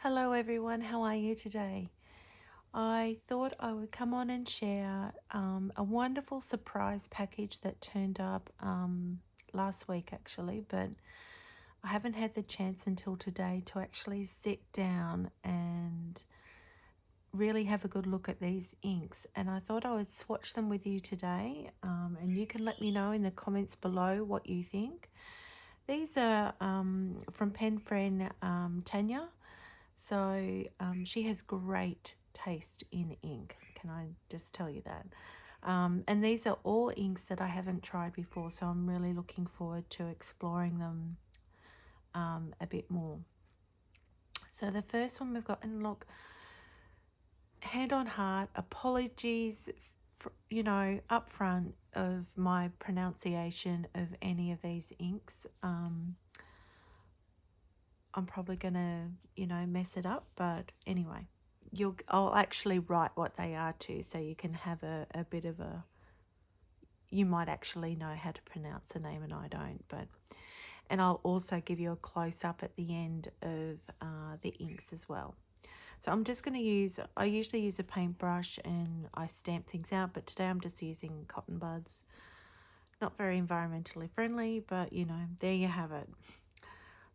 Hello everyone, how are you today? I thought I would come on and share a wonderful surprise package that turned up last week actually, but I haven't had the chance until today to actually sit down and really have a good look at these inks, and I thought I would swatch them with you today, and you can let me know in the comments below what you think. These are from pen friend Tanja. So she has great taste in ink. Can I just tell you that? And these are all inks that I haven't tried before, so I'm really looking forward to exploring them a bit more. So the first one we've got, and look, hand on heart, apologies, up front of my pronunciation of any of these inks. I'm probably gonna, mess it up, but anyway, I'll actually write what they are too, so you can have a bit of a, you might actually know how to pronounce the name and I don't, and I'll also give you a close-up at the end of the inks as well. So I'm just going to I usually use a paintbrush and I stamp things out, but today I'm just using cotton buds. Not very environmentally friendly, but there you have it.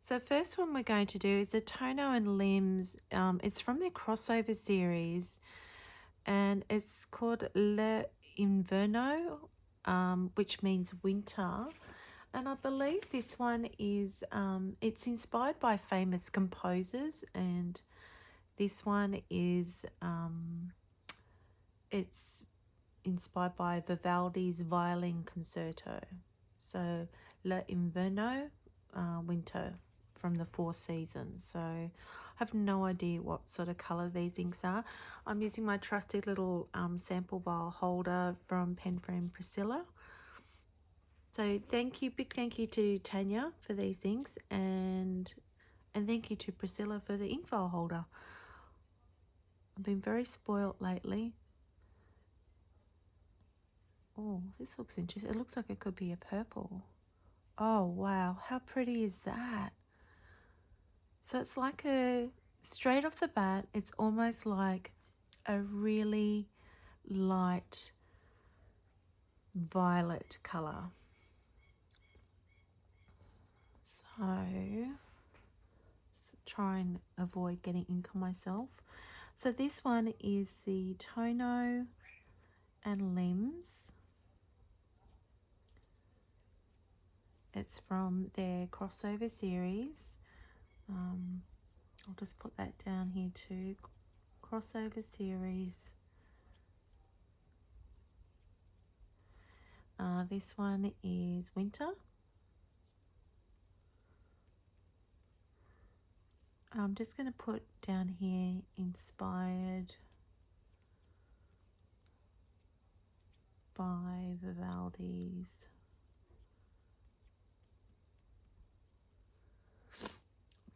So first one we're going to do is a Tono and Lims. It's from their crossover series, and it's called L'Inverno, which means winter. And I believe this one is, it's inspired by famous composers, and this one is, it's inspired by Vivaldi's Violin Concerto. So L'Inverno, winter, from the Four Seasons. So I have no idea what sort of colour these inks are. I'm using my trusty little sample vial holder from pen friend Priscilla. So big thank you to Tanja for these inks, and thank you to Priscilla for the ink vial holder. I've been very spoilt lately. Oh, this looks interesting. It looks like it could be a purple. Oh wow, how pretty is that? So it's like straight off the bat, it's almost like a really light violet colour. So try and avoid getting ink on myself. So this one is the Tono and Lims. It's from their crossover series. I'll just put that down here too. Crossover series. This one is winter. I'm just going to put down here inspired by Vivaldi's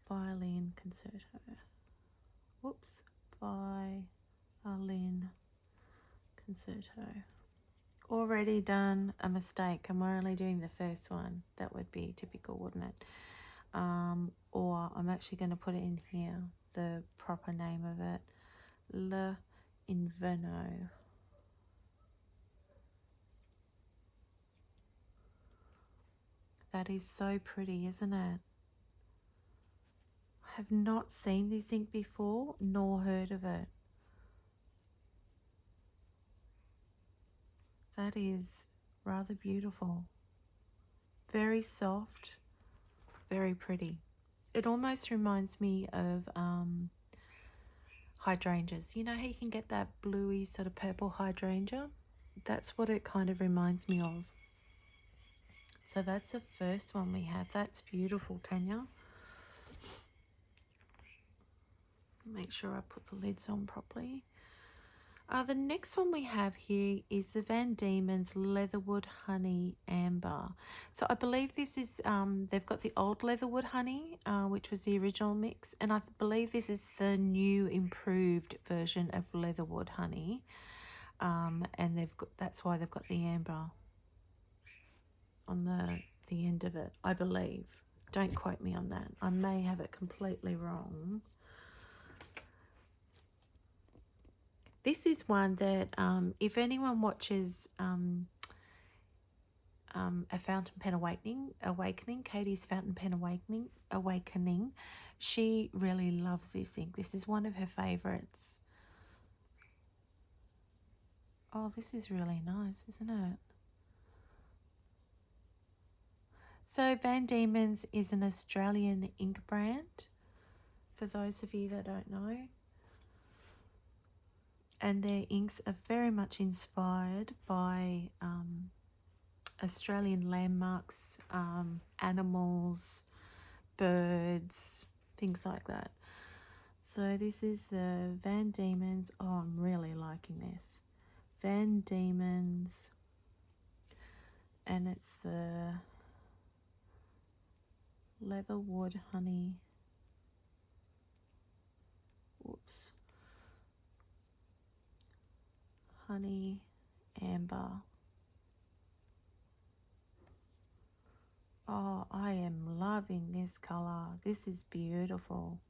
Violin Concerto. Whoops, Violin Concerto. Already done a mistake, and we're only doing the first one. That would be typical, wouldn't it? Or I'm actually going to put it in here, the proper name of it, L'Inverno. That is so pretty, isn't it? I have not seen this ink before, nor heard of it. That is rather beautiful. Very soft, very pretty. It almost reminds me of hydrangeas. You know how you can get that bluey sort of purple hydrangea? That's what it kind of reminds me of. So that's the first one we have. That's beautiful, Tanja. Make sure I put the lids on properly. The next one we have here is the Van Dieman's Leatherwood Honey Amber. So I believe this is, they've got the old Leatherwood Honey, which was the original mix, and I believe this is the new improved version of Leatherwood Honey, and that's why they've got the amber on the end of it, I believe. Don't quote me on that. I may have it completely wrong. This is one that if anyone watches A Fountain Pen Awakening, Katie's Fountain Pen Awakening, she really loves this ink. This is one of her favorites. Oh, this is really nice, isn't it? So Van Diemen's is an Australian ink brand, for those of you that don't know. And their inks are very much inspired by Australian landmarks, animals, birds, things like that. So this is the Van Diemen's. Oh, I'm really liking this. Van Diemen's, and it's the Leatherwood Honey. Whoops. Honey Amber. Oh, I am loving this color. This is beautiful.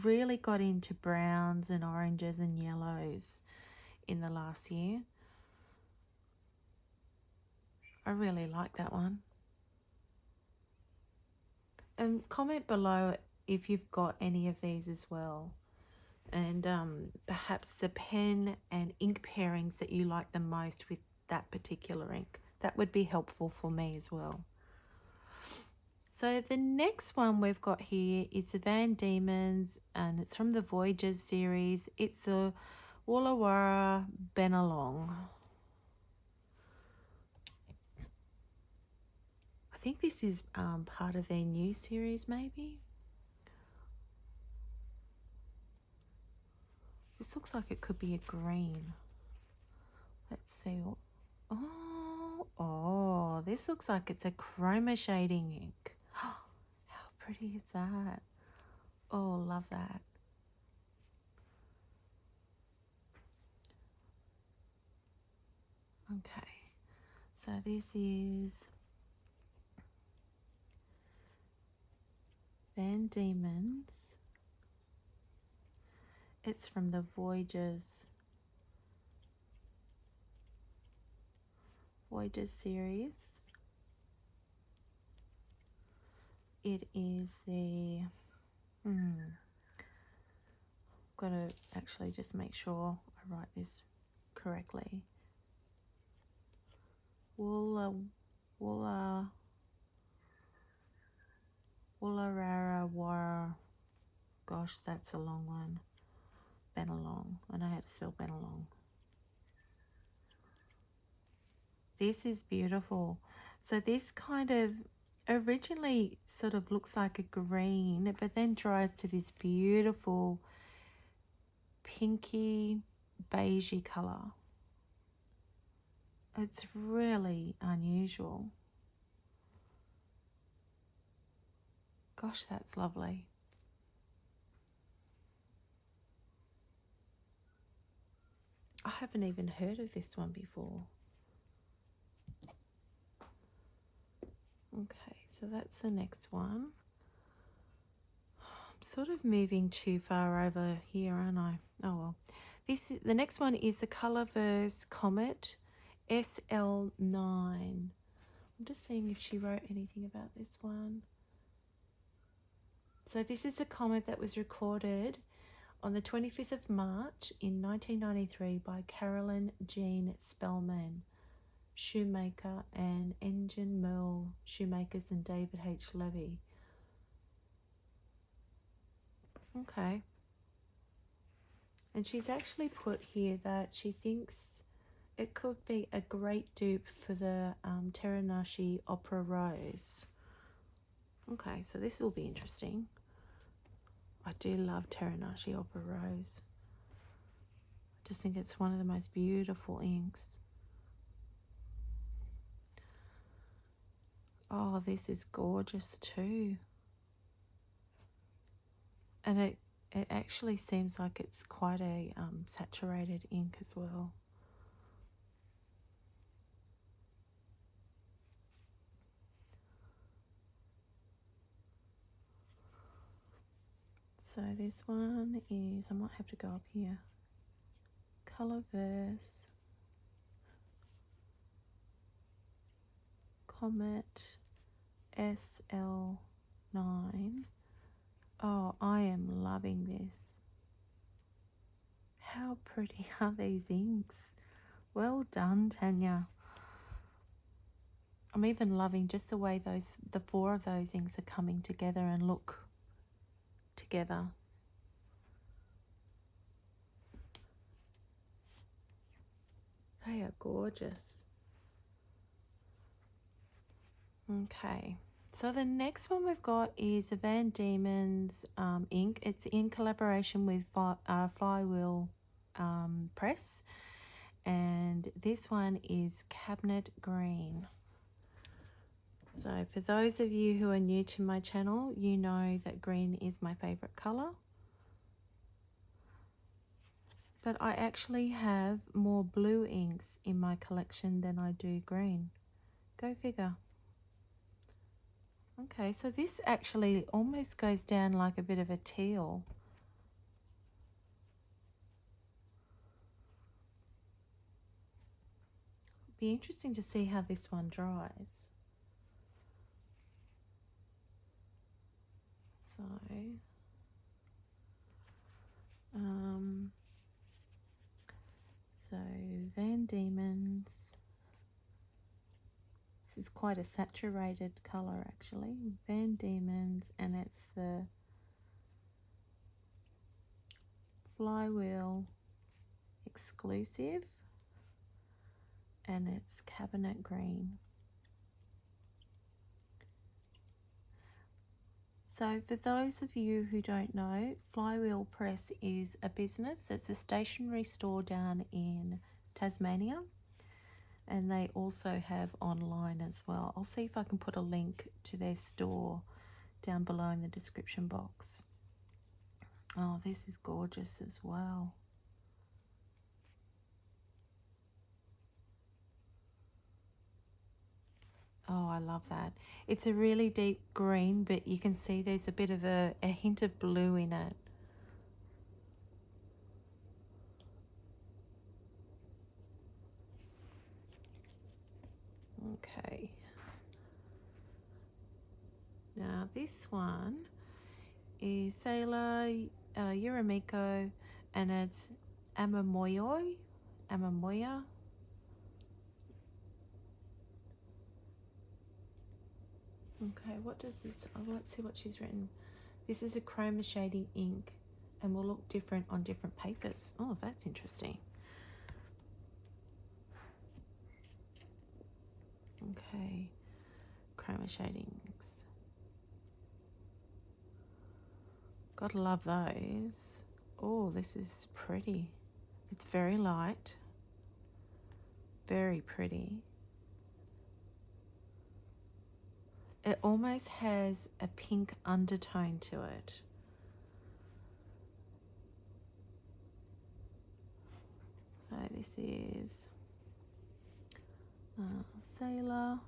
Really got into browns and oranges and yellows in the last year. I really like that one. And comment below if you've got any of these as well. And perhaps the pen and ink pairings that you like the most with that particular ink. That would be helpful for me as well. So the next one we've got here is the Van Diemen's, and it's from the Voyages series. It's the Woollawara Benelong. I think this is part of their new series, maybe. This looks like it could be a green. Let's see. Oh, this looks like it's a chroma shading ink. How pretty is that? Oh, love that. Okay, so this is Van Diemen's. It's from the Voyages series. It is the got to actually just make sure I write this correctly. Woollawara. Gosh, that's a long one. Benelong. I know how to spell Benelong. This is beautiful. So this kind of originally sort of looks like a green, but then dries to this beautiful pinky beigey color. It's really unusual. Gosh, that's lovely. I haven't even heard of this one before. Okay, so that's the next one. I'm sort of moving too far over here, aren't I? Oh well. The next one is the Colorverse Comet SL9. I'm just seeing if she wrote anything about this one. So this is a comet that was recorded on the 25th of March in 1993 by Carolyn Jean Spellman, shoemaker, and Engine Merle shoemakers, and David H. Levy. Okay. And she's actually put here that she thinks it could be a great dupe for the Teranashi Opera Rose. Okay, so this will be interesting. I do love Teranashi Opera Rose. I just think it's one of the most beautiful inks. Oh, this is gorgeous too. And it actually seems like it's quite a saturated ink as well. So this one is, I might have to go up here. Colorverse Comet SL9. Oh, I am loving this. How pretty are these inks? Well done, Tanja. I'm even loving just the way the four of those inks are coming together and look together. They are gorgeous. Okay, so the next one we've got is a Van Diemen's ink. It's in collaboration with Flywheel Press, and this one is Cabinet Green. So for those of you who are new to my channel, you know that green is my favorite color. But I actually have more blue inks in my collection than I do green. Go figure. Okay, so this actually almost goes down like a bit of a teal. Be interesting to see how this one dries. So, Van Diemen's. This is quite a saturated color actually. Van Diemen's, and it's the Flywheel exclusive, and it's Cabinet Green. So for those of you who don't know, Flywheel Press is a business. It's a stationery store down in Tasmania, and they also have online as well. I'll see if I can put a link to their store down below in the description box. Oh, this is gorgeous as well. Oh, I love that. It's a really deep green, but you can see there's a bit of a hint of blue in it. Okay. Now this one is Sailor Uramiko, and it's Amamoya. Okay, what does this, oh, let's see what she's written. This is a chroma shading ink and will look different on different papers. Oh, that's interesting. Okay, chroma shadings. Gotta love those. Oh, this is pretty. It's very light, very pretty. It almost has a pink undertone to it. So this is Sailor.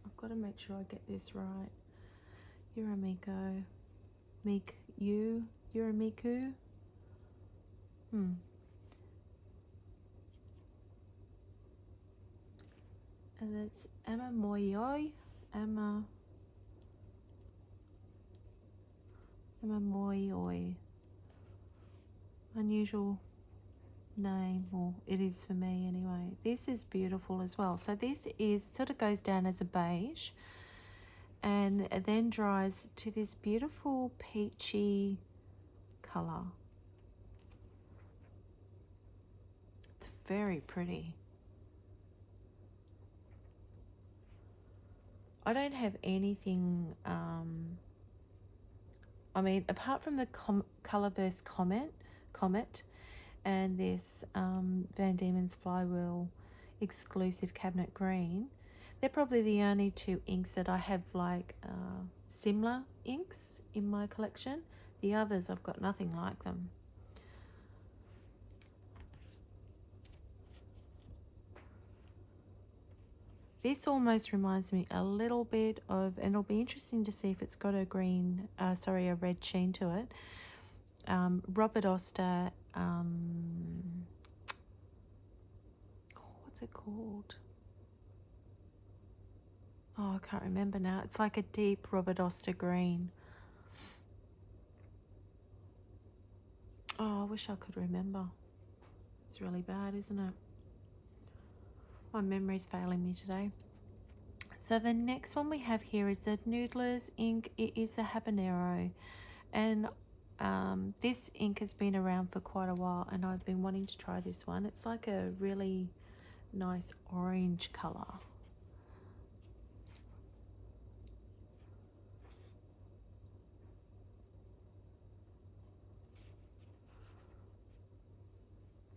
I've got to make sure I get this right. Uramiku. Uramiku. And it's Amamoyoi. Amamoyoi. Unusual name, or it is for me anyway. This is beautiful as well. So this is sort of goes down as a beige and then dries to this beautiful peachy color. It's very pretty. I don't have anything, I mean, apart from the Colorverse Comet and this Van Diemen's Flywheel exclusive Cabinet Green, they're probably the only two inks that I have like similar inks in my collection. The others, I've got nothing like them. This almost reminds me a little bit of, and it'll be interesting to see if it's got a green, a red sheen to it. Robert Oster, what's it called? Oh, I can't remember now. It's like a deep Robert Oster green. Oh, I wish I could remember. It's really bad, isn't it? My memory's failing me today. So the next one we have here is the Noodler's ink. It is a Habanero, and this ink has been around for quite a while, and I've been wanting to try this one. It's like a really nice orange color.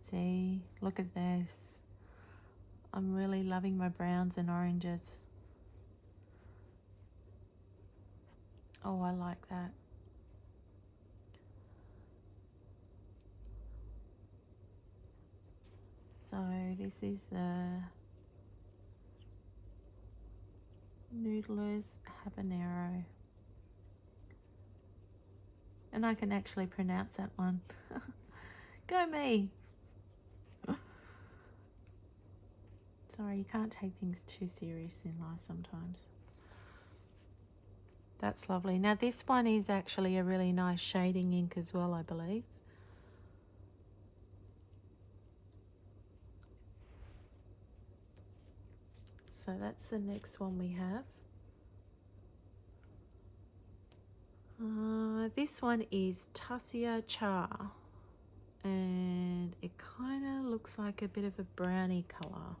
See, look at this. I'm really loving my browns and oranges. Oh, I like that. So this is the Noodler's Habanero. And I can actually pronounce that one. Go me! Sorry, you can't take things too serious in life sometimes. That's lovely. Now this one is actually a really nice shading ink as well, I believe. So that's the next one we have. This one is Taccia Char, and it kind of looks like a bit of a brownie color.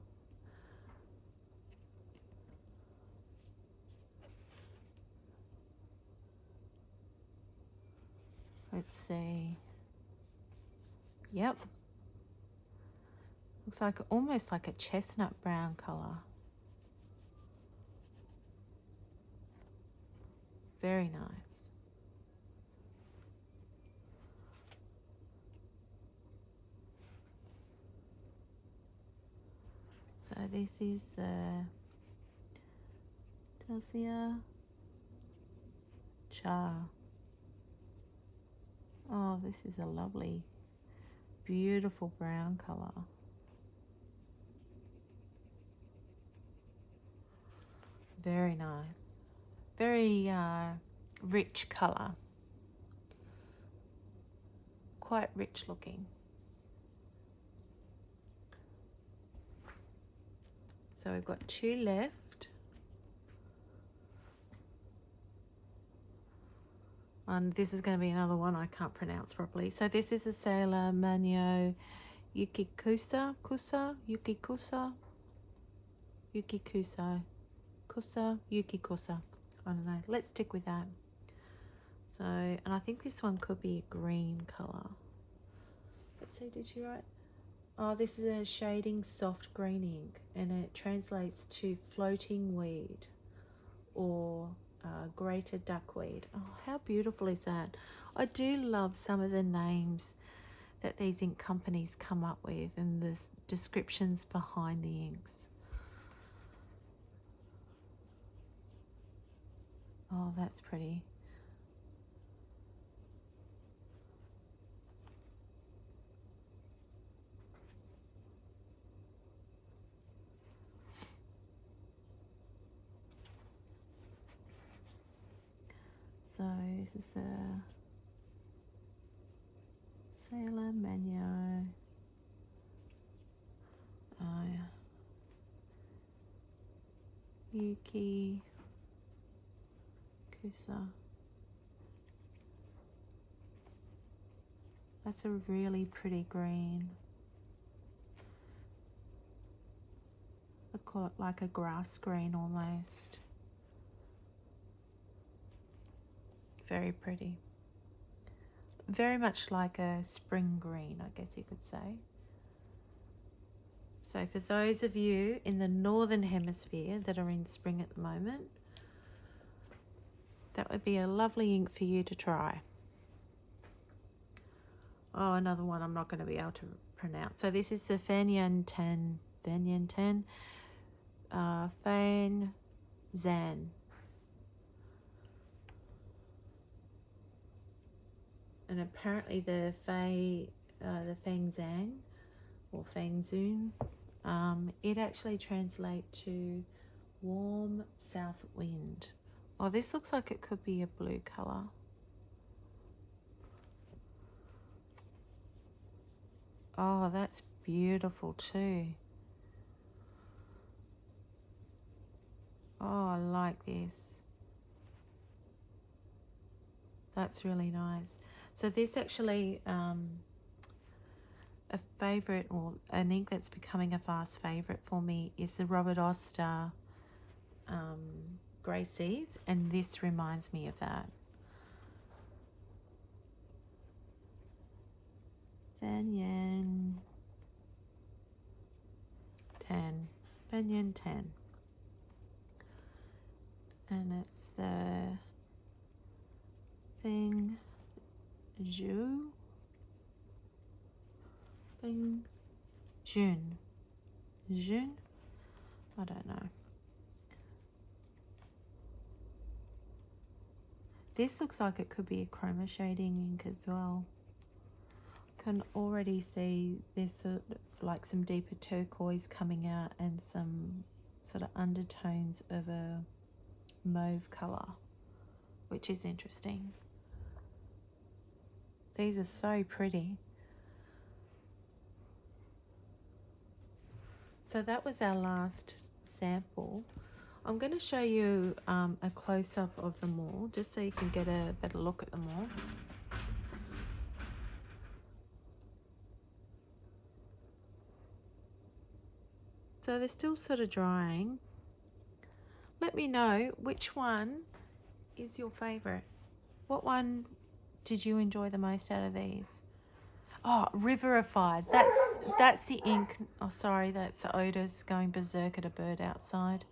Let's see. Yep. Looks like almost like a chestnut brown color. Very nice. So this is the Taccia Char. Oh, this is a lovely, beautiful brown color. Very nice. Very rich color. Quite rich looking. So we've got two left. And this is going to be another one I can't pronounce properly. So this is a Sailor Manyo Yukikusa, Yukikusa. I don't know. Let's stick with that. So, and I think this one could be a green color. Let's see, did she write? Oh, this is a shading soft green ink, and it translates to floating weed or greater duckweed. Oh, how beautiful is that? I do love some of the names that these ink companies come up with and the descriptions behind the inks. Oh, that's pretty. So this is a Sailor Manyo. Yuki Kusa. That's a really pretty green. I call it like a grass green almost. Very pretty. Very much like a spring green, I guess you could say. So for those of you in the northern hemisphere that are in spring at the moment, that would be a lovely ink for you to try. Oh, another one I'm not going to be able to pronounce. So this is the Fang Zan. And And apparently the Feng Zhang or Feng Zun, it actually translates to warm south wind. Oh, this looks like it could be a blue color. Oh, that's beautiful too. Oh, I like this. That's really nice. So this actually, a favourite, or an ink that's becoming a fast favourite for me, is the Robert Oster Grey Seas, and this reminds me of that. Banyan Tan. Banyan Tan. And it's the Feng Zhu. Feng Jun. Jun? I don't know. This looks like it could be a chroma shading ink as well. Can already see there's sort of like some deeper turquoise coming out and some sort of undertones of a mauve color, which is interesting. These are so pretty. So that was our last sample. I'm going to show you a close-up of them all, just so you can get a better look at them all. So they're still sort of drying. Let me know which one is your favorite. What one did you enjoy the most out of these? Oh, Riverified. That's the ink. Oh, sorry, that's Otis going berserk at a bird outside.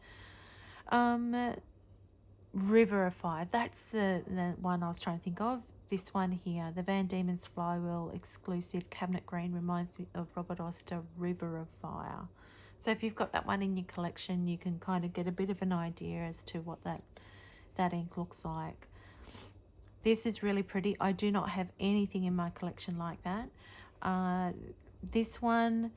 Riverified. That's the one I was trying to think of. This one here, the Van Diemen's Flywheel exclusive cabinet green, reminds me of Robert Oster River of Fire. So if you've got that one in your collection, you can kind of get a bit of an idea as to what that ink looks like. This is really pretty. I do not have anything in my collection like that. This one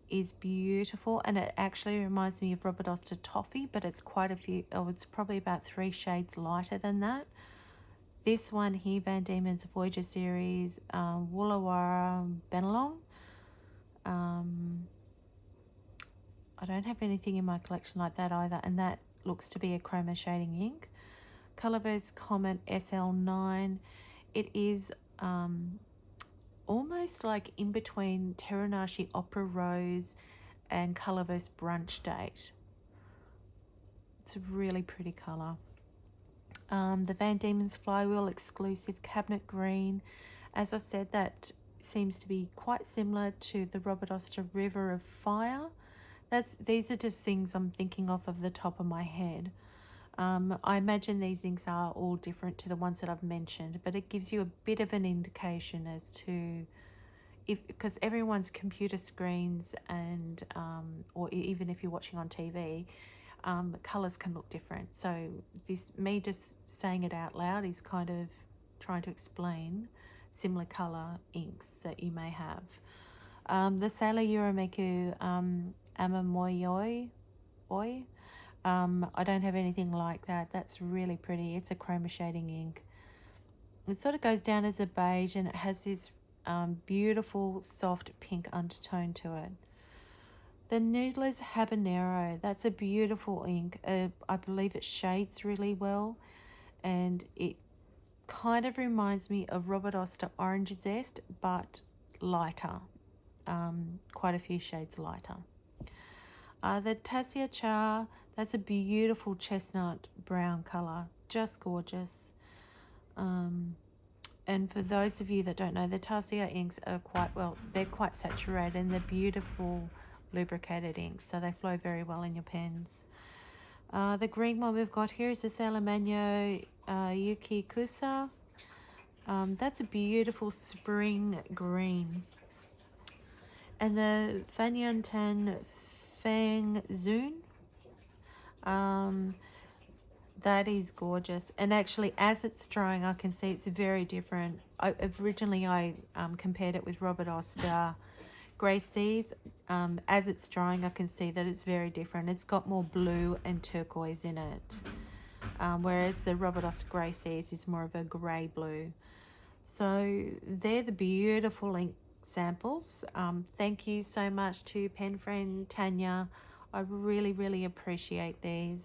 is beautiful, and it actually reminds me of Robert Oster Toffee, but it's quite a few, it's probably about 3 shades lighter than that. This one here, Van Diemen's Voyager series, Woollawara Benelong. I don't have anything in my collection like that either, and that looks to be a chroma shading ink. Colorverse Comet SL9. It is almost like in between Terranashi Opera Rose and Colorverse Brunch Date. It's a really pretty colour. The Van Diemen's Flywheel exclusive cabinet green. As I said, that seems to be quite similar to the Robert Oster River of Fire. These are just things I'm thinking of the top of my head. I imagine these inks are all different to the ones that I've mentioned, but it gives you a bit of an indication as to because everyone's computer screens and or even if you're watching on TV, colours can look different. So me just saying it out loud is kind of trying to explain similar colour inks that you may have. The Sailor Euromeku Amamoyoi. I don't have anything like that. That's really pretty. It's a chroma shading ink. It sort of goes down as a beige, and it has this beautiful soft pink undertone to it. The Noodler's Habanero. That's a beautiful ink. I believe it shades really well, and it kind of reminds me of Robert Oster Orange Zest, but lighter. Quite a few shades lighter. The Taccia, that's a beautiful chestnut brown colour, just gorgeous. And for those of you that don't know, the Taccia inks are they're quite saturated, and they're beautiful lubricated inks, so they flow very well in your pens. The green one we've got here is the Salamanyo Yuki Kusa. That's a beautiful spring green. And the Fanyan Tan Feng Zun. That is gorgeous. And actually, as it's drying, I can see it's very different. Originally, I compared it with Robert Oster Grey Seas. As it's drying, I can see that it's very different. It's got more blue and turquoise in it, whereas the Robert Oster Grey Seas is more of a grey blue. So they're the beautiful ink samples. Thank you so much to pen friend Tanja. I really, really appreciate these.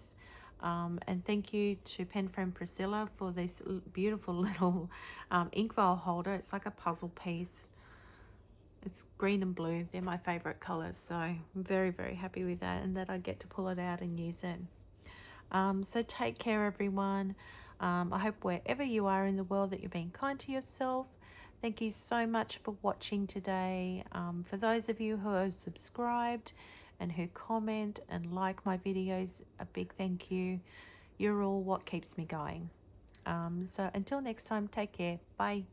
And thank you to pen friend Priscilla for this beautiful little ink vial holder. It's like a puzzle piece. It's green and blue. They're my favorite colors. So I'm very, very happy with that, and that I get to pull it out and use it. So take care, everyone. I hope wherever you are in the world that you're being kind to yourself. Thank you so much for watching today. For those of you who have subscribed and who comment and like my videos, a big thank you. You're all what keeps me going. So until next time, take care. Bye.